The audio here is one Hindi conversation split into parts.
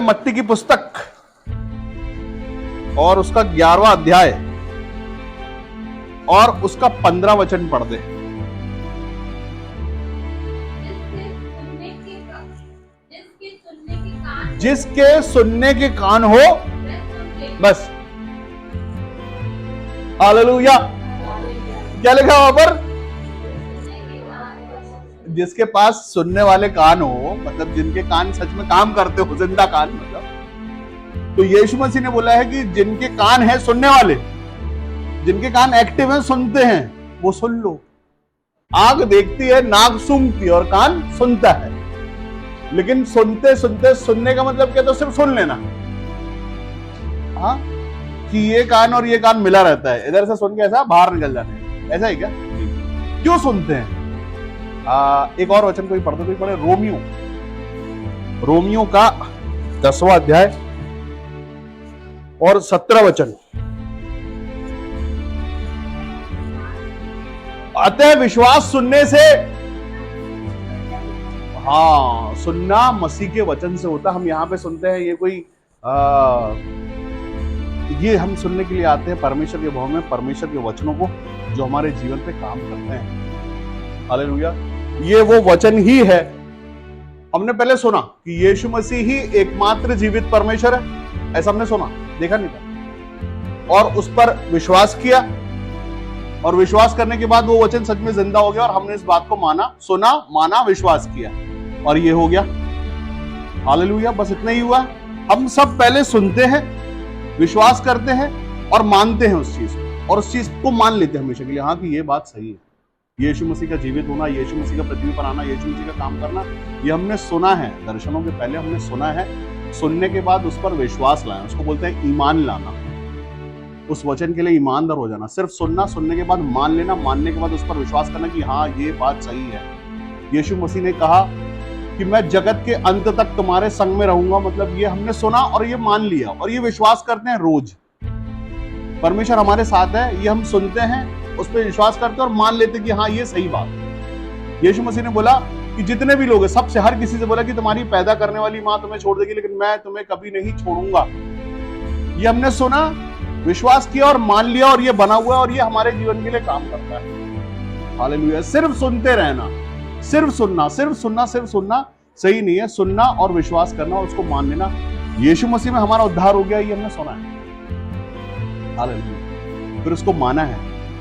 मत्ती की पुस्तक और उसका 11वां अध्याय और उसका 15 वचन पढ़ दे। जिसके सुनने के कान हो बस। हालेलुया। क्या लिखा वहां पर? जिसके पास सुनने वाले कान हो, मतलब जिनके कान सच में काम करते हो, जिंदा कान मतलब। तो यीशु मसीह ने बोला है कि जिनके कान है सुनने वाले, जिनके कान एक्टिव हैं, सुनते हैं, वो सुन लो। आंख देखती है, नाक सूंघती है और कान सुनता है। लेकिन सुनते सुनते, सुनने का मतलब क्या? तो सिर्फ सुन लेना, हाँ, कि ये कान और ये कान मिला रहता है, इधर से सुन के ऐसा बाहर निकल जाने, ऐसा ही क्या? क्यों सुनते हैं? एक और वचन कोई पढ़ते, कोई पढ़े रोमियो का 10वां अध्याय और 17 वचन। अतः विश्वास सुनने से, हाँ, सुनना मसीह के वचन से होता। हम यहां पे सुनते हैं, ये कोई ये हम सुनने के लिए आते हैं परमेश्वर के भवन में, परमेश्वर के वचनों को जो हमारे जीवन पे काम करते हैं। हालेलुया। ये वो वचन ही है। हमने पहले सुना कि यीशु मसीह ही एकमात्र जीवित परमेश्वर है, ऐसा हमने सुना, देखा नहीं था, और उस पर विश्वास किया, और विश्वास करने के बाद वो वचन सच में जिंदा हो गया और हमने इस बात को माना, सुना, माना, विश्वास किया, और ये हो गया। हालेलुया। बस इतना ही हुआ। हम सब पहले सुनते हैं, विश्वास करते हैं और मानते हैं उस चीज को, और उस चीज को मान लेते हैं हमेशा के लिए, हाँ, कि ये बात सही है। यीशु मसीह का जीवित होना, यीशु मसीह का पृथ्वी पर आना, यीशु मसीह का काम करना, ये हमने सुना है। दर्शनों के पहले हमने सुना है, सुनने के बाद उस पर विश्वास लाना, उसको बोलते हैं ईमान लाना। उस वचन के लिए ईमानदार हो जाना। सिर्फ सुनना, सुनने के बाद मान लेना, मानने के बाद उस पर विश्वास करना कि हाँ, ये बात सही है। यीशु मसीह ने कहा कि मैं जगत के अंत तक तुम्हारे संग में रहूंगा, मतलब ये हमने सुना और ये मान लिया, और ये विश्वास करते हैं रोज। परमेश्वर हमारे साथ है, ये हम सुनते हैं, उस पर विश्वास करते हैं और मान लेते हैं कि हाँ, ये सही बात है। यीशु मसीह ने बोला कि जितने भी लोग हैं, सबसे, हर किसी से बोला कि तुम्हारी पैदा करने वाली मां तुम्हें छोड़ देगी, लेकिन मैं तुम्हें कभी नहीं छोड़ूंगा। ये हमने सुना, विश्वास किया और मान लिया, और ये बना हुआ है, और ये हमारे जीवन के लिए काम करता है। हालेलुया। सिर्फ सुनते रहना, सिर्फ सुनना, सिर्फ सुनना, सिर्फ सुनना सही नहीं है। सुनना और विश्वास करना और उसको मान लेना। यीशु मसीह में हमारा उद्धार हो गया, ये हमने सुना है। हालेलुया। फिर उसको माना है,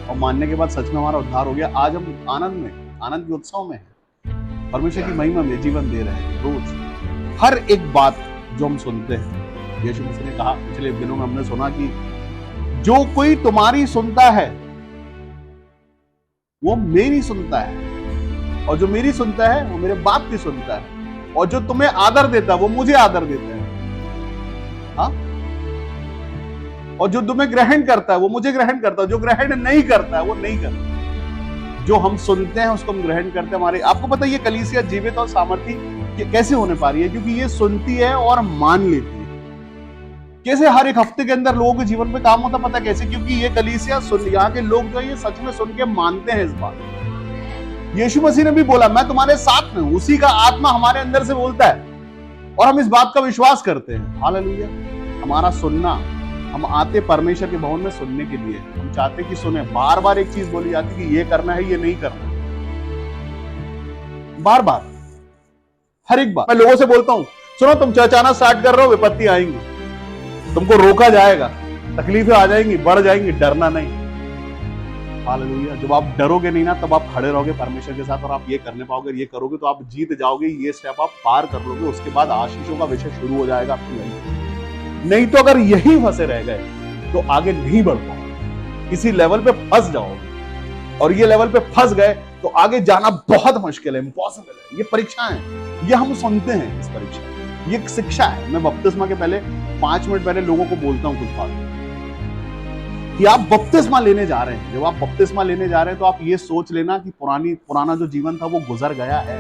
और मानने के बाद सच में हमारा उद्धार हो गया। आज हम आनंद में, आनंद के उत्सव में हैं, परमेश्वर की महिमा में जीवन दे रहे हैं। रोज हर एक बात जो हम सुनते हैं, यीशु मसीह ने कहा, पिछले दिनों में हमने सुना कि जो कोई तुम्हारी सुनता है वो मेरी सुनता है, और जो मेरी सुनता है वो मेरे बाप की सुनता है, और जो तुम्हें आदर देता है वो मुझे आदर देता है, हाँ? और जो तुम्हें ग्रहण करता है वो मुझे ग्रहण करता है, जो ग्रहण नहीं करता है वो नहीं करता। जो हम सुनते हैं उसको हम ग्रहण करते हैं। हमारे, आपको पता है ये कलीसिया जीवित और सामर्थी कैसे होने पा रही है? क्योंकि ये सुनती है और मान लेती है। कैसे हर एक हफ्ते के अंदर लोगों के जीवन पे काम होता, पता कैसे? क्योंकि ये कलीसिया सुन, यहाँ के लोग जो है ये सच में सुन के मानते हैं इस बात। यीशु मसीह ने भी बोला मैं तुम्हारे साथ में हूं, उसी का आत्मा हमारे अंदर से बोलता है, और हम इस बात का विश्वास करते हैं। हालेलुया। हमारा सुनना, हम आते परमेश्वर के भवन में सुनने के लिए, हम चाहते कि सुने। बार बार एक चीज बोली जाती कि ये करना है, ये नहीं करना है, बार बार, हर एक बार। मैं लोगों से बोलता हूं, सुनो, तुम चर्चाना स्टार्ट कर रहे हो, विपत्ति आएंगी, तुमको रोका जाएगा, तकलीफें आ जाएंगी, बढ़ जाएंगी, डरना नहीं। हालेलुया। जब आप डरोगे नहीं ना, तब आप खड़े रहोगे परमेश्वर के साथ, और आप ये करने पाओगे, ये करोगे तो आप जीत जाओगे। ये स्टेप आप पार कर लोगे, उसके बाद आशीषों का विषय शुरू हो जाएगा आपकी लाइफ। नहीं तो अगर यही फंसे रह गए तो आगे नहीं बढ़ पाओगे, किसी लेवल पे फंस जाओगे, और ये लेवल पे फंस गए तो आगे जाना बहुत मुश्किल है, इम्पॉसिबल है। ये परीक्षाएं हैं, ये हम सुनते हैं, इस परीक्षा, ये एक शिक्षा है। मैं बपतिस्मा के पहले 5 मिनट पहले लोगों को बोलता हूं कुछ बात कि आप बपतिस्मा लेने जा रहे हैं। जब आप बपतिस्मा लेने जा रहे हैं तो आप ये सोच लेना कि पुराना जो जीवन था वो गुजर गया है।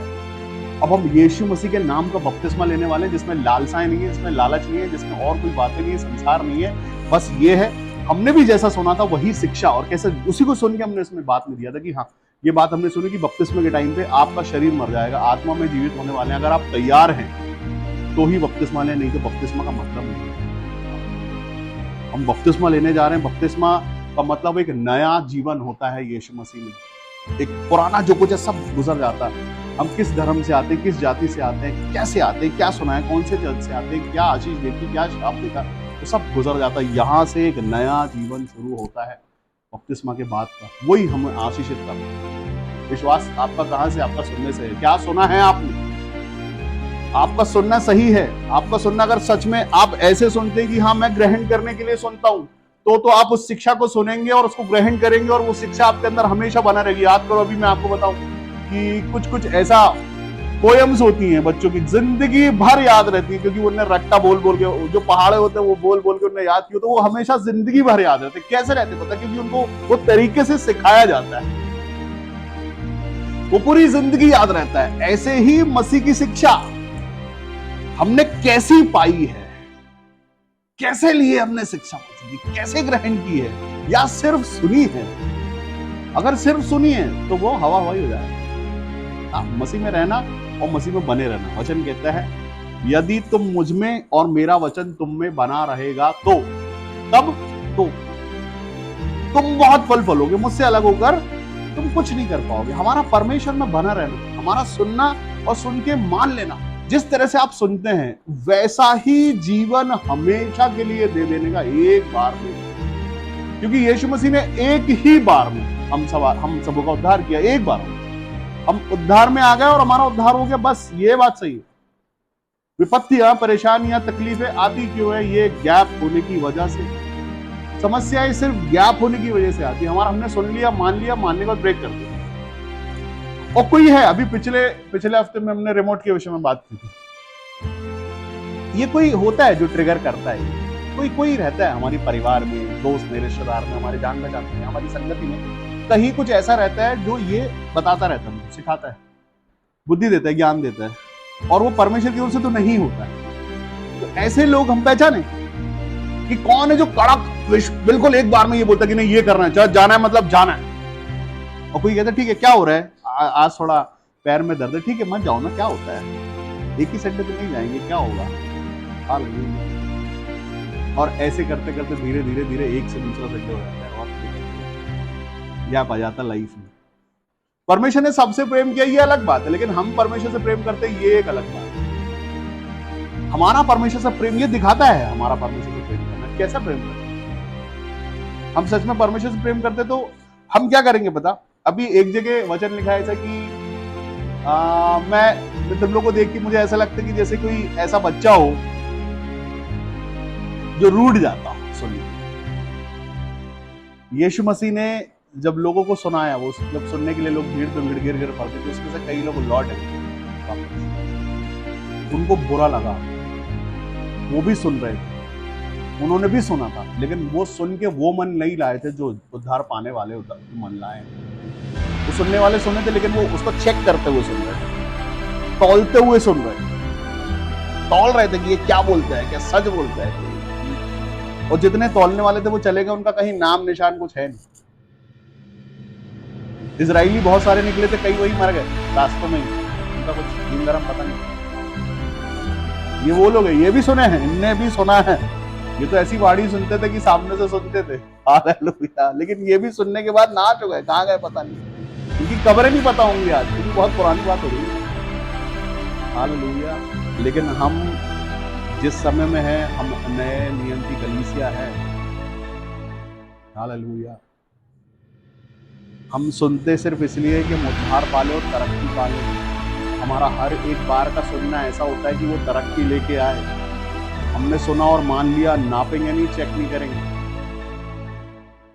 अब हम यीशु मसीह के नाम का बपतिस्मा लेने वाले हैं, जिसमें लालसाएं नहीं है, जिसमें लालच नहीं है, जिसमें और कोई बातें नहीं है, संसार नहीं है। बस ये है, हमने भी जैसा सुना था वही शिक्षा, और कैसे उसी को सुन के हमने इसमें बात में दिया था कि हाँ, ये बात हमने सुनी कि बपतिस्मे के टाइम पे आपका शरीर मर जाएगा, आत्मा में जीवित होने वाले हैं। अगर आप तैयार हैं तो ही बपतिस्मा लें, नहीं तो बपतिस्मा का मतलब नहीं है। हम बपतिस्मा लेने जा रहे हैं, बपतिस्मा का मतलब एक नया जीवन होता है यीशु मसीह में। एक पुराना जो कुछ है सब गुजर जाता है। हम किस धर्म से आते हैं, किस जाति से आते हैं, कैसे आते हैं, क्या सुना है, कौन से चर्च से आते हैं, क्या आशीष देखी, क्या श्राप देखा, तो सब गुजर जाता है। यहाँ से एक नया जीवन शुरू होता है बपतिस्मा के बाद का, वही हमें आशीषित करता है। विश्वास आपका कहाँ से? आपका सुनने से है। क्या सुना है आपने? आपका सुनना सही है। आपका सुनना अगर सच में आप ऐसे सुनते हैं कि हाँ मैं ग्रहण करने के लिए सुनता हूं, तो आप उस शिक्षा को सुनेंगे और उसको ग्रहण करेंगे और वो शिक्षा आपके अंदर हमेशा बना रहेगी। याद करो, अभी मैं आपको बताऊं कि कुछ कुछ ऐसा पोएम्स होती हैं बच्चों की, जिंदगी भर याद रहती है, क्योंकि उन्हें रट्टा बोल बोल के, जो पहाड़े होते हैं वो बोल बोल के उन्हें याद किया, तो वो हमेशा जिंदगी भर याद रहते। कैसे रहते पता? क्योंकि उनको वो तरीके से सिखाया जाता है, वो पूरी जिंदगी याद रहता है। ऐसे ही मसीह की शिक्षा हमने कैसी पाई है, कैसे लिए हमने शिक्षा की, कैसे ग्रहण की है, या सिर्फ सुनी है? अगर सिर्फ सुनी है तो वो हवा हवाई हो जाए। मसीह में रहना और मसीह में बने रहना। वचन कहता है यदि तुम मुझ में और मेरा वचन तुम में बना रहेगा तो तब तो तुम बहुत फल फलोगे। मुझसे अलग होकर तुम कुछ नहीं कर पाओगे। हमारा परमेश्वर में बना रहना, हमारा सुनना और सुन के मान लेना। जिस तरह से आप सुनते हैं वैसा ही जीवन हमेशा के लिए दे देने का, एक बार में। क्योंकि यीशु मसीह ने एक ही बार में हम सबों का उद्धार किया। एक बार हम उद्धार में आ गए और हमारा उद्धार हो गया, बस ये बात सही है। विपत्तियां, परेशानियां, तकलीफें आती क्यों है? ये गैप होने की वजह से। समस्याएं सिर्फ गैप होने की वजह से आती है। हमने सुन लिया, मान लिया, मानने का ब्रेक कर दिया। और कोई है, अभी पिछले हफ्ते में हमने रिमोट के विषय में बात की थी। ये कोई होता है जो ट्रिगर करता है। कोई रहता है हमारे परिवार में, दोस्त में, रिश्तेदार में, हमारे जान पहचान में, हमारी संगति में कहीं कुछ ऐसा रहता है जो ये बताता रहता है, सिखाता है, बुद्धि देता है, ज्ञान देता है, और वो परमेश्वर की ओर से तो नहीं होता है। तो ऐसे लोग हम पहचाने कि कौन है जो कड़क बिल्कुल एक बार में ये बोलता है कि नहीं ये करना है, जाना है मतलब जाना है। और कोई कहता है ठीक है क्या हो रहा है, आज थोड़ा पैर में दर्द है, ठीक है मत जाओ ना, क्या होता है, एक ही संडे तो नहीं जाएंगे, क्या होगा। हालेलुया। और ऐसे करते करते धीरे धीरे धीरे एक से दूसरा संडे हो जाता है और गैप आ जाता लाइफ में। परमेश्वर ने सबसे प्रेम किया, ये अलग बात है, लेकिन हम परमेश्वर से प्रेम करते हैं, ये एक अलग बात है। हमारा परमेश्वर से प्रेम ये दिखाता है, हमारा परमेश्वर से प्रेम करना कैसा प्रेम करना है। हम सच में परमेश्वर से प्रेम करते तो हम क्या करेंगे पता? अभी एक जगह वचन लिखा है ऐसा कि मैं तुम लोग को देख के मुझे ऐसा लगता है कि जैसे कोई ऐसा बच्चा हो जो रूठ जाता हो सुनिए। यीशु मसीह ने जब लोगों को सुनाया, वो जब सुनने के लिए लोग भीड़ पे भीड़ गिर पड़ते थे, उसमें से कई लोग लौट गए, उनको बुरा लगा, वो भी सुन रहे थे, उन्होंने भी सुना था, लेकिन वो सुन के वो मन नहीं लाए थे जो उद्धार पाने वाले मन लाए। वो सुनने वाले सुने थे, लेकिन वो उसको चेक करते हुए सुन रहे थे, तौलते हुए सुन रहे थे, तौल रहे थे कि ये क्या बोलता है, क्या सच बोलता है। और जितने तौलने वाले थे वो चले गए, उनका कहीं नाम निशान कुछ है नहीं। इजराइली बहुत सारे निकले थे, कई वही मर गए रास्तों में ही, उनका कुछ दिन धर्म पता नहीं। ये वो लोग हैं, ये भी सुने हैं, इनने भी सुना है। ये तो ऐसी वाणी सुनते थे कि सामने से सुनते थे, हालेलुया, लेकिन ये भी सुनने के बाद नाच हो गए, कहाँ गए पता नहीं, उनकी कब्रें नहीं पता होंगी आज, क्योंकि बहुत पुरानी बात हो गई। हालेलुया। लेकिन हम जिस समय में है, हम नए नियम की कलीसिया है। हालेलुया। हम सुनते सिर्फ इसलिए कि हम उद्धार पाले और तरक्की पाले। हमारा हर एक बार का सुनना ऐसा होता है कि वो तरक्की लेके आए। हमने सुना और मान लिया, नापेंगे नहीं, चेक नहीं करेंगे।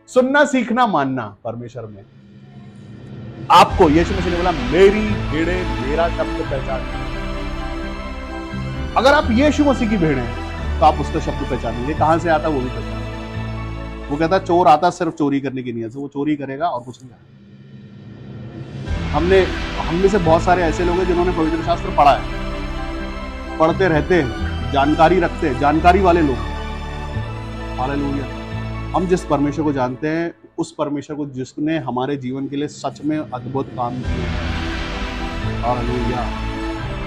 सुनना, सीखना, मानना परमेश्वर में। आपको यीशु मसीह ने बोला मेरी भेड़ें मेरा शब्द पहचान। अगर आप यीशु मसीह की भेड़ हैं तो आप उसका शब्द पहचानेंगे, कहां से आता वो भी पहचानेंगे। वो कहता है चोर आता सिर्फ चोरी करने की नीयत से, वो चोरी करेगा और कुछ नहीं करेगा। हम में से बहुत सारे ऐसे लोग हैं जिन्होंने पवित्र शास्त्र पढ़ा है, पढ़ते रहते हैं, जानकारी रखते हैं, जानकारी वाले लोग। हालेलुया। हम जिस परमेश्वर को जानते हैं, उस परमेश्वर को जिसने हमारे जीवन के लिए सच में अद्भुत काम किए हैं। हालेलुया।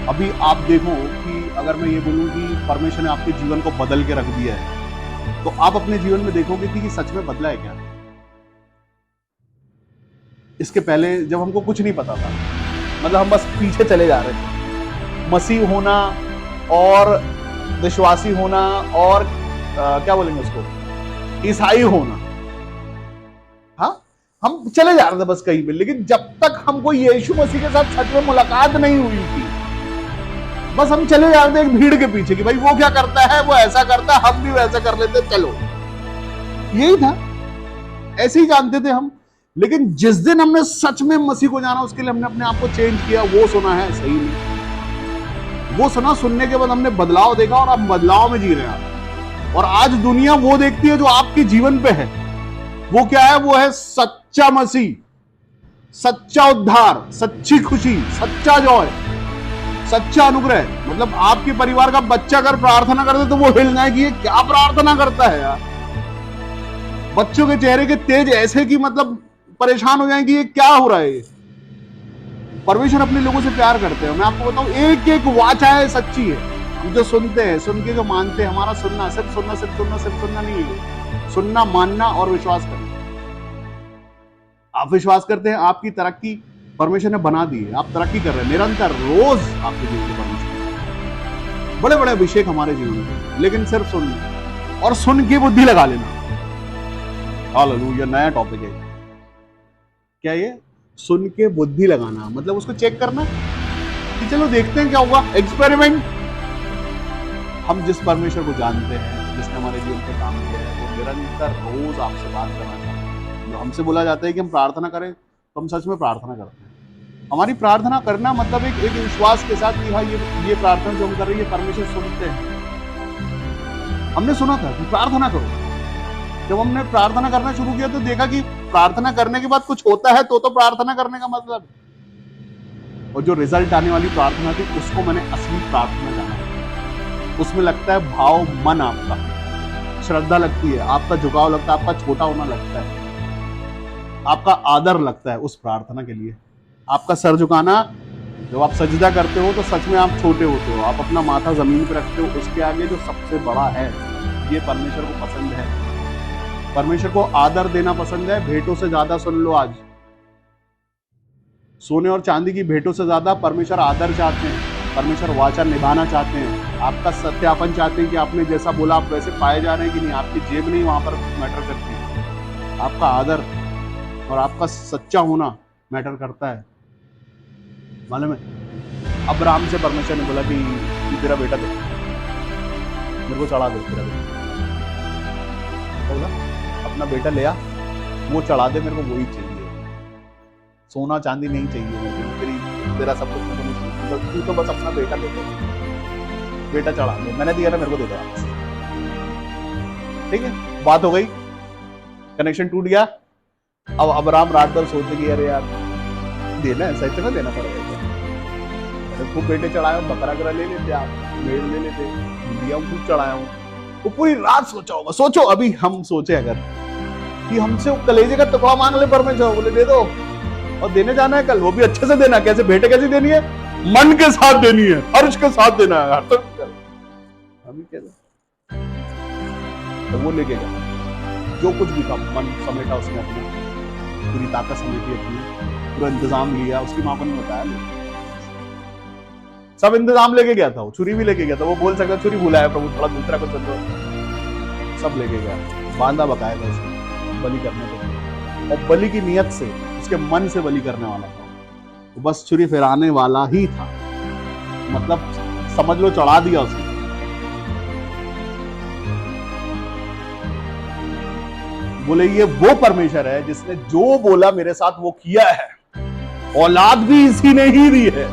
अभी आप देखो कि अगर मैं ये बोलूं कि परमेश्वर ने आपके जीवन को बदल के रख दिया है, तो आप अपने जीवन में देखोगे कि सच में बदला है क्या। इसके पहले जब हमको कुछ नहीं पता था, मतलब हम बस पीछे चले जा रहे थे, मसीह होना और विश्वासी होना और क्या बोलेंगे उसको, ईसाई होना, हाँ हम चले जा रहे थे बस कहीं पे। लेकिन जब तक हमको यीशु मसीह के साथ सच में मुलाकात नहीं हुई थी, बस हम चले जा रहे थे एक भीड़ के पीछे कि भाई वो क्या करता है, वो ऐसा करता है, हम भी वैसा कर लेते, चलो, यही था, ऐसे ही जानते थे हम। लेकिन जिस दिन हमने सच में मसीह को जाना, उसके लिए हमने अपने आप को चेंज किया, वो सुना है सही नहीं, वो सुना, सुनने के बाद हमने बदलाव देखा और अब बदलाव में जी रहे हैं। और आज दुनिया वो देखती है जो आपके जीवन पे है, वो क्या है, वो है सच्चा मसीह, सच्चा उद्धार, सच्ची खुशी, सच्चा जॉय, सच्चा अनुग्रह। मतलब आपके परिवार का बच्चा अगर प्रार्थना करते तो वो हिल जाए कि ये क्या प्रार्थना करता है यार। बच्चों के चेहरे के तेज ऐसे कि मतलब परेशान हो जाएंगे, ये क्या हो रहा है। परमेश्वर अपने लोगों से प्यार करते हैं। मैं आपको बताऊं, एक एक वाचा है सच्ची है। हम जो सुनते हैं, सुन के जो मानते हैं, हमारा सुनना सिर्फ सुनना नहीं है, सुनना, मानना और विश्वास करना। आप विश्वास करते हैं, आपकी तरक्की परमेश्वर ने बना दी है, आप तरक्की कर रहे हैं निरंतर, रोज आपके जीवन में परमेश्वर बड़े बड़े अभिषेक हमारे जीवन में, लेकिन सिर्फ सुनना और सुन के बुद्धि लगा लेना। हालेलुया, नया टॉपिक है क्या ये, सुन के बुद्धि लगाना, मतलब उसको चेक करना कि चलो देखते हैं क्या होगा, एक्सपेरिमेंट। हम जिस परमेश्वर को जानते हैं, जिसने हमारे जीवन पे काम किया है, वो निरंतर रोज आपसे बात करना चाहते हैं। जो हमसे बोला जाता है कि हम प्रार्थना करें, तो हम सच में प्रार्थना करते हैं। हमारी प्रार्थना करना मतलब एक विश्वास के साथ कि हाँ ये प्रार्थना जो हम कर रहे हैं, ये परमेश्वर सुनते हैं। हमने सुना था कि प्रार्थना करो। जब हमने प्रार्थना करना शुरू किया तो देखा कि प्रार्थना करने के बाद कुछ होता है तो प्रार्थना करने का मतलब, और जो रिजल्ट आने वाली प्रार्थना थी, उसको मैंने असली प्रार्थना जाना। उसमें लगता है भाव, मन आपका, श्रद्धा लगती है, आपका झुकाव लगता है, आपका छोटा होना लगता है, आपका आदर लगता है उस प्रार्थना के लिए। आपका सर झुकाना, जब आप सजदा करते हो तो सच में आप छोटे होते हो, आप अपना माथा जमीन पर रखते हो, उसके आगे जो सबसे बड़ा है, ये परमेश्वर को पसंद है। परमेश्वर को आदर देना पसंद है। भेंटों से ज्यादा, सुन लो आज, सोने और चांदी की भेंटों से ज्यादा परमेश्वर आदर चाहते हैं। परमेश्वर वाचा निभाना चाहते हैं, आपका सत्यापन चाहते हैं कि आपने जैसा बोला आप वैसे पाए जा रहे हैं कि नहीं। आपकी जेब नहीं वहां पर मैटर करती है, आपका आदर और आपका सच्चा होना मैटर करता है। मालूम है, अब्राहम से परमेश्वर ने बोला कि तेरा बेटा दे, मेरे को चढ़ा दे, तेरा बेटा बोला अपना बेटा ले आ, वो चढ़ा दे, मेरे को वही चाहिए, सोना चांदी नहीं चाहिए मुझे, तेरा सब कुछ मुझे नहीं चाहिए, तू तो बस अपना बेटा ले दे, बेटा चढ़ा दे, मैंने दिया ना, मेरे को दे दो वापस। ठीक है, बात हो गई, कनेक्शन टूट गया। अब अब्राहम रात भर सोचे कि अरे यार देना है, सही में देना पड़ेगा क्या, खूब बेटे चढ़ाया, बकरा वकरा ले लेते, आप भेड़ ले लेते, दिया खूब चढ़ाया हूँ। वो पूरी रात सोचा होगा। सोचो अभी हम सोचे अगर कि हमसे वो कलेजे का टुकड़ा मांग ले परमेश्वर, बोले दे दो, और देने जाना है कल, वो भी अच्छे से देना। कैसे भेंट कैसे देनी है, मन के साथ देनी है, हर्ष के साथ देना है, तो हम कैसे, तो वो लेके गया, जो कुछ भी था मन समेटा उसने, अपना पूरी ताकत समेटी अपनी, पूरा इंतजाम लिया। उसकी मां को नहीं बताया, सब इंतजाम लेके गया था, वो छुरी भी लेके गया था। वो बोल सकता छुरी भूला है प्रभु, थोड़ा दूसरा कुछ सब लेके गया, बांधा बकाया था उसको बलि करने को, और बलि की नियत से, उसके मन से बलि करने वाला था, तो बस छुरी फिराने वाला ही था, मतलब समझ लो चढ़ा दिया उसने। बोले ये वो परमेश्वर है जिसने जो बोला मेरे साथ वो किया है, औलाद भी इसी ने ही दी है,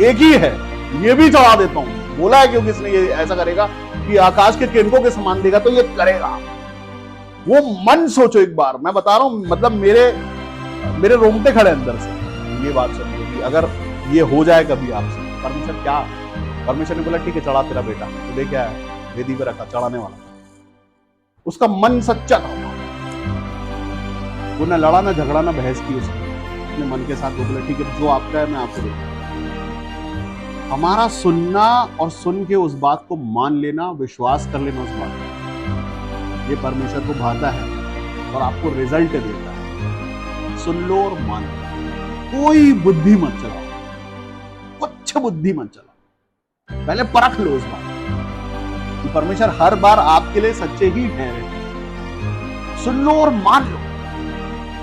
एक ही है, ये भी चढ़ा देता हूं। बोला है क्योंकि इसने ये ऐसा करेगा कि आकाश के किरणों के समान देगा, तो ये करेगा। वो मन सोचो एक बार, मैं बता रहा हूं, मतलब मेरे रोंगटे खड़े अंदर से ये बात सुन कि अगर ये हो जाए कभी आपसे, परमेश्वर क्या, परमेश्वर ने बोला ठीक है चढ़ा तेरा बेटा, तो लेके आया, वेदी पे रखा, चढ़ाने वाला था। उसका मन सच्चा था, वो ना लड़ा ना झगड़ा ना बहस की उसने, अपने मन के साथ। वो बोला ठीक है जो आपका है मैं आपको देता हूं। हमारा सुनना और सुन के उस बात को मान लेना, विश्वास कर लेना उस बात को, ये परमेश्वर को भाता है और आपको रिजल्ट देता है। सुन लो और मान लो, कोई बुद्धि मत चलाओ, कुछ बुद्धि मत चलाओ, पहले परख लो उस बात कि परमेश्वर हर बार आपके लिए सच्चे ही ठहरे। सुन लो और मान लो।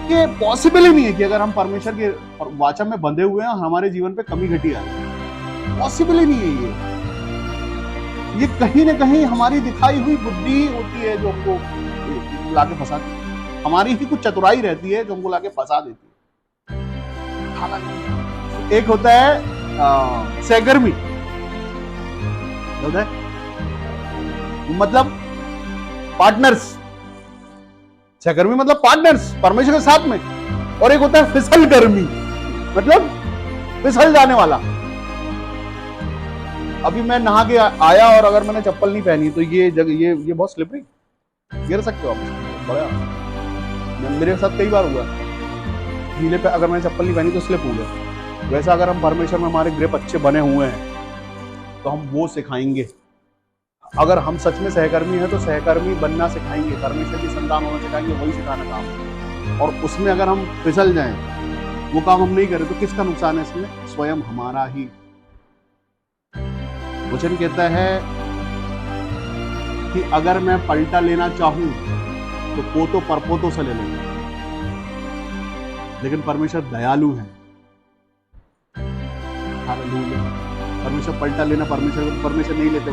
ये पॉसिबल ही नहीं है कि अगर हम परमेश्वर के वाचा में बंधे हुए हैं हमारे जीवन पे कमी घटी आ रही है। पॉसिबल ही नहीं है ये कहीं ना कहीं हमारी दिखाई हुई बुद्धि होती है जो हमको लाके फंसाती है। हमारी ही कुछ चतुराई रहती है जो हमको लाके फंसा देती है। एक होता है सहकर्मी, होता है मतलब पार्टनर्स, सहकर्मी मतलब पार्टनर्स परमेश्वर के साथ में। और एक होता है फिसल कर्मी, मतलब फिसल जाने वाला। अभी मैं नहा के आया और अगर मैंने चप्पल नहीं पहनी तो ये जगह ये बहुत स्लिपरी, गिर सकते हो आप। बड़ा मेरे साथ कई बार हुआ, नीले पे अगर मैंने चप्पल नहीं पहनी तो स्लिप हो गया। वैसा अगर हम परमेश्वर में हमारे ग्रिप अच्छे बने हुए हैं तो हम वो सिखाएंगे। अगर हम सच में सहकर्मी हैं तो सहकर्मी बनना सिखाएंगे, परमेश्वर की संतान होना सिखाएंगे, वही सिखाना काम। और उसमें अगर हम फिसल जाएं, वो काम हम नहीं करें तो किसका नुकसान है इसमें? स्वयं हमारा ही। वचन कहता है कि अगर मैं पलटा लेना चाहूं तो पोतो परपोतो से ले लेंगे, लेकिन परमेश्वर दयालु है। हालेलुया। परमेश्वर पलटा लेना परमेश्वर नहीं लेते,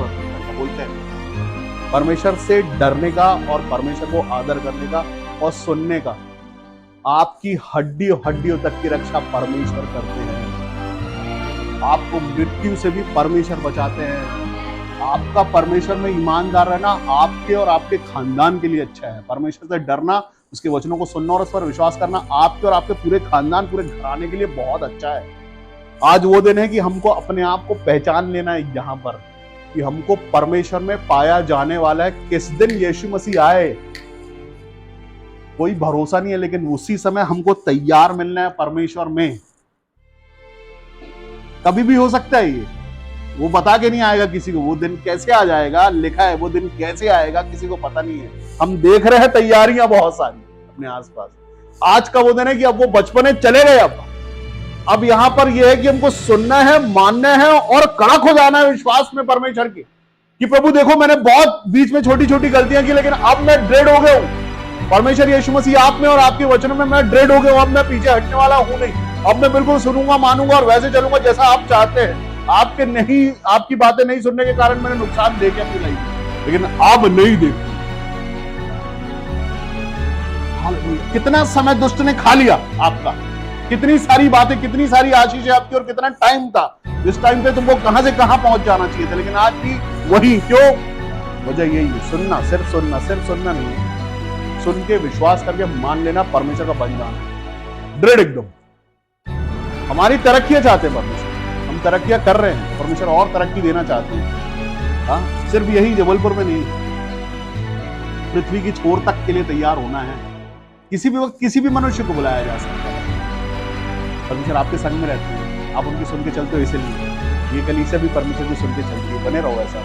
बोलते हैं परमेश्वर से डरने का और परमेश्वर को आदर करने का और सुनने का। आपकी हड्डियों तक की रक्षा परमेश्वर करते हैं। आपको मृत्यु से भी परमेश्वर बचाते हैं। आपका परमेश्वर में ईमानदार रहना आपके और आपके खानदान के लिए अच्छा है। परमेश्वर से डरना, उसके वचनों को सुनना और उस पर विश्वास करना आपके और आपके पूरे खानदान, पूरे घराने के लिए बहुत अच्छा है। आज वो दिन है कि हमको अपने आप को पहचान लेना है यहाँ पर कि हमको परमेश्वर में पाया जाने वाला है। किस दिन यीशु मसीह आए कोई भरोसा नहीं है, लेकिन उसी समय हमको तैयार मिलना है परमेश्वर में। कभी भी हो सकता है ये, वो बता के नहीं आएगा किसी को। वो दिन कैसे आ जाएगा, लिखा है वो दिन कैसे आएगा किसी को पता नहीं है। हम देख रहे हैं तैयारियां बहुत सारी अपने आसपास। आज का वो दिन है कि अब वो बचपने चले गए। अब यहां पर यह है कि हमको सुनना है, मानना है और कड़क हो जाना है विश्वास में परमेश्वर के कि प्रभु देखो मैंने बहुत बीच में छोटी छोटी गलतियां की, लेकिन अब मैं दृढ़ हो गया हूं। परमेश्वर यीशु मसीह आप में और आपके वचनों में मैं दृढ़ हो गया हूं। अब मैं पीछे हटने वाला हूं नहीं। अब मैं बिल्कुल सुनूंगा, मानूंगा और वैसे चलूंगा जैसा आप चाहते हैं। आपकी बातें नहीं सुनने के कारण मैंने नुकसान देखे अपनी लाइफ में, लेकिन अब नहीं देखूंगा। कितना समय दुष्ट ने खा लिया आपका, कितनी सारी बातें, कितनी सारी आशीषें आपकी, और कितना टाइम था जिस टाइम पे तुमको कहां से कहां पहुंच जाना चाहिए था, लेकिन आज भी वही। क्यों? वजह यही है, सुनना, सिर्फ सुनना नहीं, सुन के विश्वास करके मान लेना, परमेश्वर का बन जाना दृढ़ एकदम। हमारी तरक्कियां चाहते हैं परमेश्वर, हम तरक्कियां कर रहे हैं, परमेश्वर और तरक्की देना चाहते हैं। हाँ, सिर्फ यही जबलपुर में नहीं, पृथ्वी की छोर तक के लिए तैयार होना है। किसी भी वक्त किसी भी मनुष्य को बुलाया जा सकता है। परमेश्वर आपके संग में रहते हैं, आप उनकी सुन के चलते हो। इसीलिए ये कलीसिया भी परमेश्वर की सुन के चलती है। बने रहो ऐसा,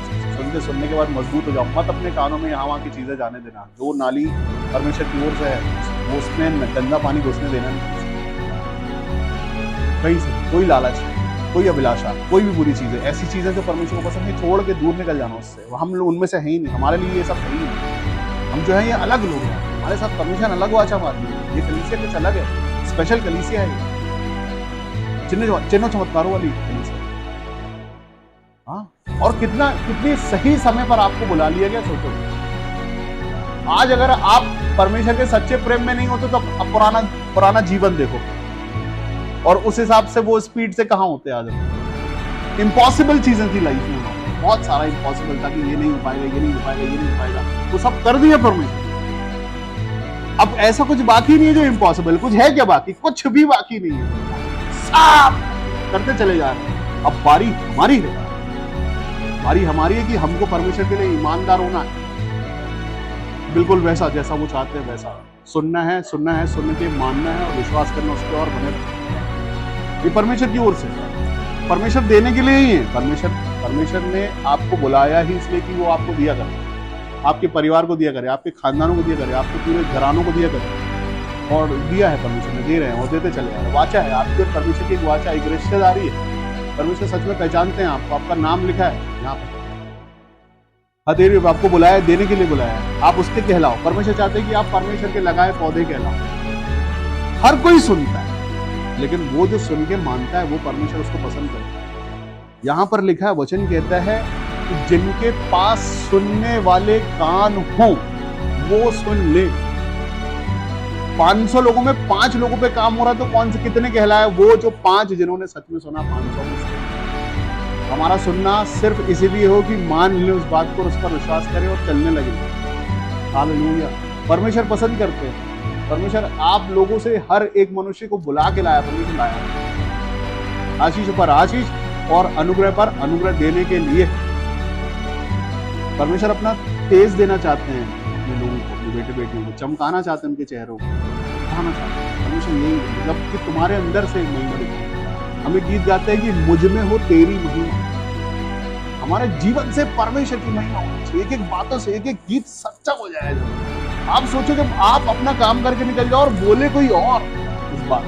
सुनने के बाद मजबूत हो जाओ। मत अपने कानों में यहाँ वहाँ की चीजें जाने देना। जो नाली परमेश्वर की ओर से है वो उसमें गंदा पानी घुसने देना नहीं। कहीं से कोई लालच, कोई अभिलाषा, कोई भी बुरी चीजें, ऐसी चीजें जो परमेश्वर को पसंद नहीं, छोड़ के दूर निकल जाना उससे। हम लोग उनमें से है ही नहीं, हमारे लिए ये सब है ही नहीं। हम जो है ये अलग लोग हैं, हमारे साथ परमेश्वर अलग वाचा मारती है। ये कलीसिया कुछ अलग है, स्पेशल कलीसिया है, चिन्ह चमत्कारों वाली कलीसिया। हाँ, और कितनी सही समय पर आपको बुला लिया गया। सोचो, आज अगर आप परमेश्वर के सच्चे प्रेम में नहीं होते तो अब पुराना जीवन देखो, और उस हिसाब से वो स्पीड से कहां होते आज। इम्पॉसिबल चीजें थी लाइफ में, बहुत सारा इम्पॉसिबल था कि ये नहीं हो पाएगा, ये नहीं हो पाएगा, ये नहीं हो पाएगा, तो सब कर दिया परमेश्वर। अब ऐसा कुछ बाकी नहीं है जो इम्पॉसिबल। कुछ है क्या बाकी? कुछ भी बाकी नहीं है, सब करते चले जा रहे हैं। अब बारी हमारी है, बारी हमारी है कि हमको परमेश्वर के लिए ईमानदार होना है, बिल्कुल वैसा जैसा वो चाहते हैं वैसा सुनना है, सुन के मानना है और विश्वास करना उस पर और बने रहना। ये परमेश्वर की ओर से। परमेश्वर देने के लिए ही है। परमेश्वर ने आपको बुलाया ही इसलिए कि वो आपको दिया करे, आपके परिवार को दिया करे, आपके खानदानों को दिया करे, आपके पूरे घरानों को दिया करे। और दिया है परमेश्वर ने, दे रहे हैं और देते चले आ रहे हैं। वाचा है आपके और परमेश्वर की, एक वाचा, एक रिश्तेदारी है। परमेश्वर सच में पहचानते हैं आपको, आपका नाम लिखा है यहाँ पर। हथेली आपको बुलाया, देने के लिए बुलाया है, आप उसके कहलाओ। परमेश्वर चाहते हैं कि आप परमेश्वर के लगाए पौधे कहलाओ। हर कोई सुनता है, लेकिन वो जो सुन के मानता है वो परमेश्वर उसको पसंद करता है। यहां पर लिखा है, वचन कहता है कि जिनके पास सुनने वाले कान हो वो सुन ले। 500 लोगों में 5 लोगों पे काम हो रहा है, तो कौन से कितने कहलाए? वो जो 5 जिन्होंने सच में सुना, 500 में से। हमारा सुनना सिर्फ इसीलिए हो कि मान ले उस बात को, उस पर विश्वास करें और चलने लगे। हालेलुया। परमेश्वर पसंद करते हैं। परमेश्वर आप लोगों से हर एक मनुष्य को बुला के लाया, परमेश्वर लाया आशीष पर आशीष और अनुग्रह पर अनुग्रह देने के लिए। परमेश्वर अपना तेज देना चाहते हैं अपने लोगों को, अपने बेटे बेटियों को, चमकाना चाहते हैं उनके चेहरों को, दिखाना चाहते हैं। परमेश्वर यही मतलब कि तुम्हारे अंदर से महिमा दिखाए। हमें गीत गाते हैं कि मुझ में हो तेरी महिमा। हमारे जीवन से परमेश्वर की महिमा होनी चाहिए। एक एक बातों से एक एक गीत सच्चा हो जाएगा। आप सोचो जब आप अपना काम करके निकल जाओ और बोले कोई और इस बात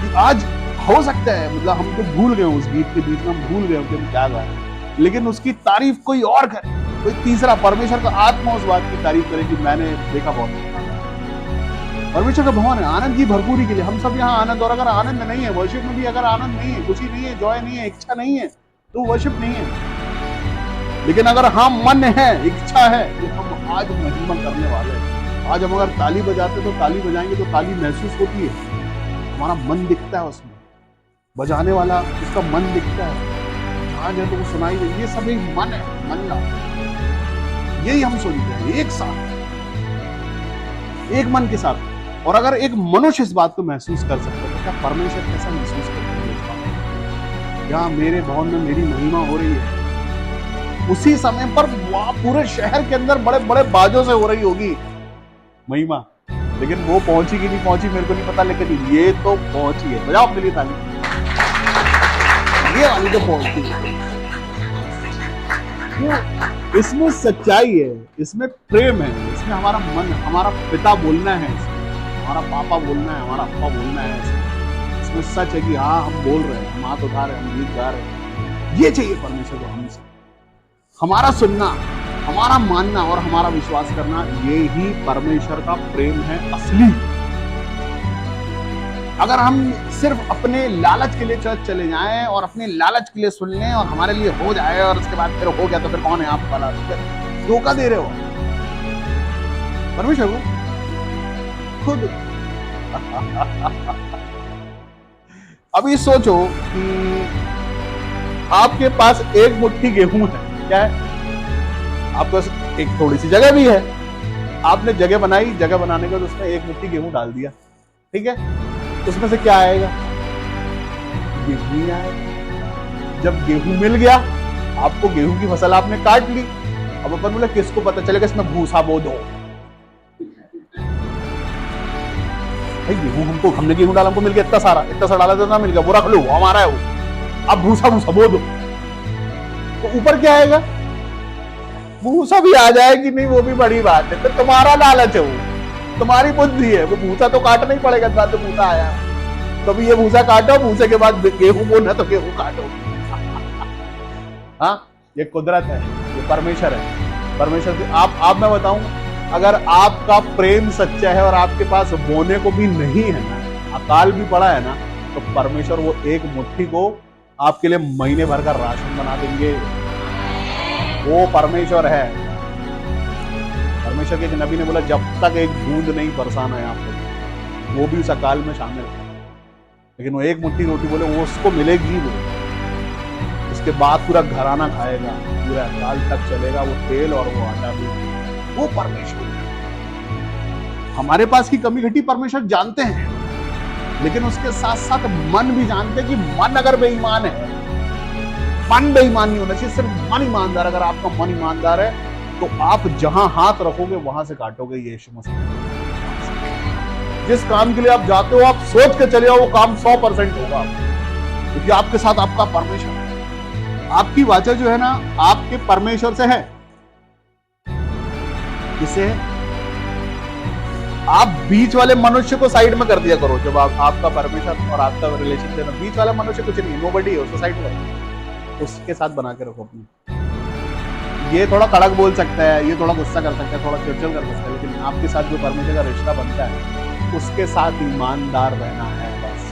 कि आज हो सकता है, मतलब हम तो भूल गए उस गीत के बीच में, हम भूल गए कि हम क्या गा रहे हैं, लेकिन उसकी तारीफ कोई और करे, कोई तीसरा परमेश्वर का आत्मा उस बात की तारीफ करे कि मैंने देखा बहुत। परमेश्वर का भवन है आनंद की भरपूरी के लिए। हम सब यहाँ आनंद, और अगर आनंद नहीं है, वर्शिप में भी अगर आनंद नहीं है, खुशी नहीं है, जॉय नहीं है, इच्छा नहीं है, तो वर्शिप नहीं है। लेकिन अगर हाँ मन है, इच्छा है कि हम आज महिमा करने वाले हैं, आज हम अगर ताली बजाते तो ताली बजाएंगे तो ताली महसूस होती है, हमारा मन दिखता है उसमें, बजाने वाला उसका मन दिखता है, जहां जाए तो वो सुनाई दे। ये सब एक मन है, मन ला, यही हम सुनते हैं एक साथ, एक मन के साथ। और अगर एक मनुष्य इस बात को महसूस कर सकता है तो क्या परमेश्वर कैसा महसूस करते हैं इस बात? यहाँ मेरे भवन में मेरी महिमा हो रही है, उसी समय पर वहां पूरे शहर के अंदर बड़े बड़े बाजों से हो रही होगी महिमा, लेकिन वो पहुंची कि नहीं पहुंची मेरे को नहीं पता, लेकिन ये तो पहुंची है। बजाओ अपने लिए ताली। ये वाली तो पहुंची है। इसमें सच्चाई है, इसमें प्रेम है, इसमें हमारा मन, हमारा पिता बोलना है, हमारा पापा बोलना है, हमारा अप्पा बोलना है। इसमें सच है कि हाँ हम बोल रहे हैं, हम हाथ उठा रहे हैं, हम गीत गा रहे हैं। ये चाहिए परमेश्वर को हमसे। हमारा सुनना, हमारा मानना और हमारा विश्वास करना, ये ही परमेश्वर का प्रेम है असली। अगर हम सिर्फ अपने लालच के लिए चर्च चले जाएं और अपने लालच के लिए सुन लें और हमारे लिए हो जाए और उसके बाद फिर हो गया तो फिर कौन है आप वाला? धोखा दे रहे हो परमेश्वर को खुद। अभी सोचो कि आपके पास एक मुट्ठी गेहूं है, क्या है? आपके पास एक थोड़ी सी जगह भी है, आपने जगह बनाई, जगह बनाने के बाद उसमें एक मुट्ठी गेहूं डाल दिया, ठीक है? उसमें से क्या आएगा? गेहूं ही आएगा। जब गेहूं मिल गया, आपको गेहूं की फसल आपने काट ली, अब अपन बोले किसको पता चलेगा इसमें भूसा बो दो। भाई गेहूं हमने गेहूं डाला, हमको मिल गया इतना सारा डाला तो ना मिल गया, बुरा खलो हमारा है वो, अब भूसा बो दो। तो ऊपर क्या आएगा? भूसा भी आ जाए कि नहीं वो भी बड़ी बात है। तो तुम्हारा लालच है, वो तुम्हारी बुद्धि है, वो भूसा तो काटना ही पड़ेगा। बाद तो भूसा आया, कभी ये भूसा काटो, भूसे के बाद गेहूं बोना तो गेहूं काटो। हाँ, ये कुदरत है, ये परमेश्वर है। परमेश्वर की आप मैं बताऊं, अगर आपका प्रेम सच्चा है और आपके पास बोने को भी नहीं है ना, अकाल भी पड़ा है ना, तो परमेश्वर वो एक मुट्ठी को आपके लिए महीने भर का राशन बना देंगे। वो परमेश्वर है। परमेश्वर के एक नबी ने बोला जब तक एक बूंद नहीं बरसाना है आपको, वो भी उस अकाल में शामिल है। लेकिन वो एक मुट्ठी रोटी बोले वो उसको मिलेगी, वो उसके बाद पूरा घराना खाएगा, पूरा अकाल तक चलेगा वो तेल और वो आटा भी। वो परमेश्वर है। हमारे पास की कमी घटी परमेश्वर जानते हैं, लेकिन उसके साथ साथ मन भी जानते हैं कि मन अगर बेईमान है, मन बेईमान नहीं होना चाहिए, सिर्फ मन ईमानदार। अगर आपका मन ईमानदार है तो आप जहां हाथ रखोगे वहां से काटोगे। यीशु मसीह जिस काम के लिए आप जाते हो, आप सोच के चले आओ वो काम 100% होगा। क्योंकि आपके साथ आपका परमेश्वर है। आपकी वाचा जो है ना आपके परमेश्वर से है। किससे है? आप बीच वाले मनुष्य को साइड में कर दिया करो। जब आपका परमेश्वर और आपका रिलेशन है, बीच वाला मनुष्य कुछ नहीं, नोबडी है, उसको साइड में उसके साथ बना के रखो अपनी। ये थोड़ा कड़क बोल सकता है, ये थोड़ा गुस्सा कर सकता है, थोड़ा चिड़चिड़ कर सकता है, लेकिन आपके साथ जो परमेश्वर का रिश्ता बनता है उसके साथ ईमानदार रहना है। बस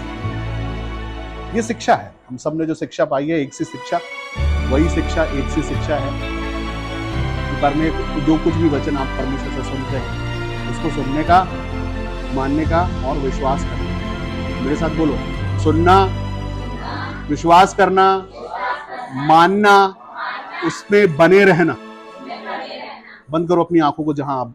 ये शिक्षा है। हम सब ने जो शिक्षा पाई है, एक सी शिक्षा, वही शिक्षा, एक सी शिक्षा है। जो कुछ भी वचन आप परमेश्वर से सुनते हैं उसको सुनने का, मानने का और विश्वास करने का। मेरे साथ बोलो, सुनना, विश्वास करना, मानना, उसमें बने रहना। बंद करो अपनी आंखों को जहां आप